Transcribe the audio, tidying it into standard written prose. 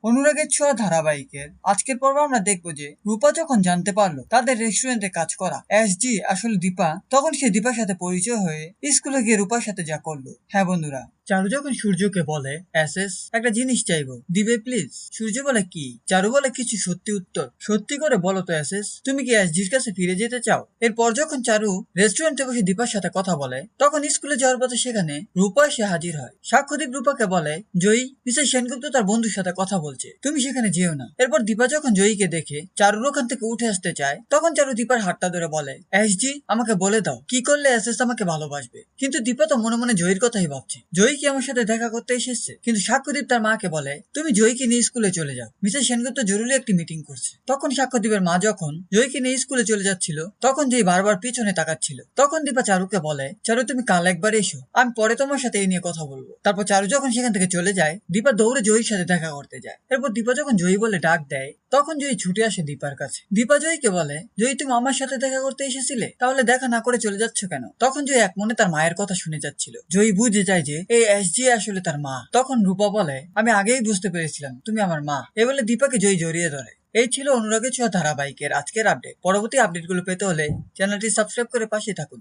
অনুরাগের ছোঁয়া ধারাবাহিকের আজকের পর্বে আমরা দেখবো যে রূপা যখন জানতে পারলো তাদের রেস্টুরেন্টে কাজ করা এসজি আসলে দীপা, তখন সে দীপার সাথে পরিচয় হয়ে স্কুলে গিয়ে রূপার সাথে যা করলো। হ্যাঁ বন্ধুরা, চারু যখন সূর্যকে বলে এসএস একটা জিনিস চাইবো, দিবে প্লিজ? সূর্য বলে কি? চারু বলে কিছু সত্যি উত্তর। সত্যি করে বলো তো এসএস, তুমি কি এসজির কাছে ফিরে যেতে চাও? এরপর যখন চারু রেস্টুরেন্টে বসে দীপার সাথে কথা বলে, তখন স্কুলে যাওয়ার পথে সেখানে রূপা এসে হাজির হয়। সাক্ষ্যদীপ রূপাকে বলে, জয়ী, মিসেস সেনগুপ্ত তার বন্ধুর সাথে কথা বলছে, তুমি সেখানে যেও না। এরপর দীপা যখন জয়ীকে দেখে চারুর ওখান থেকে উঠে আসতে চায়, তখন চারু দীপার হাতটা ধরে বলে, এসজি আমাকে বলে দাও কি করলে এসএস আমাকে ভালোবাসবে। কিন্তু দীপা তো মনে মনে জয়ীর কথাই ভাবছে, জয়ী কি আমার সাথে দেখা করতে এসেছে? কিন্তু সাক্ষ্যদীপ তার মাকে বলে, তুমি জয়ীকে নিয়ে স্কুলে চলে যাও, মিসেস সেনগুপ্ত জরুরি একটি মিটিং করছে। তখন সাক্ষ্যদীপের মা যখন জয়ীকে নিয়ে স্কুলে চলে যাচ্ছিল, তখন জয়ী বারবার পিছনে তাকাচ্ছিল। তখন দীপা চারুকে বলে, চারু তুমি কাল একবার এসো, আমি পরে তোমার সাথে এই নিয়ে কথা বলবো। তারপর চারু যখন সেখান থেকে চলে যায়, দীপা দৌড়ে জয়ীর সাথে দেখা করতে যায়। এরপর দীপা যখন জয়ী বলে ডাক দেয়, তখন জয়ী ছুটে আসে দীপার কাছে। দীপা জয়ীকে বলে, জয়ী তুমি আমার সাথে দেখা করতে এসেছিলে, তাহলে দেখা না করে চলে যাচ্ছ কেন? তখন জয়ী এক মনে তার মায়ের কথা শুনে যাচ্ছিল। জয়ী বুঝে যায় যে এই এসজি আসলে তার মা। তখন রূপা বলে, আমি আগেই বুঝতে পেরেছিলাম তুমি আমার মা। এ বলে দীপাকে জয়ী জড়িয়ে ধরে। এই ছিল অনুরাগের ছোঁয়া ধারাবাহিকের আজকের আপডেট। পরবর্তী আপডেটগুলো পেতে হলে চ্যানেলটি সাবস্ক্রাইব করে পাশে থাকুন।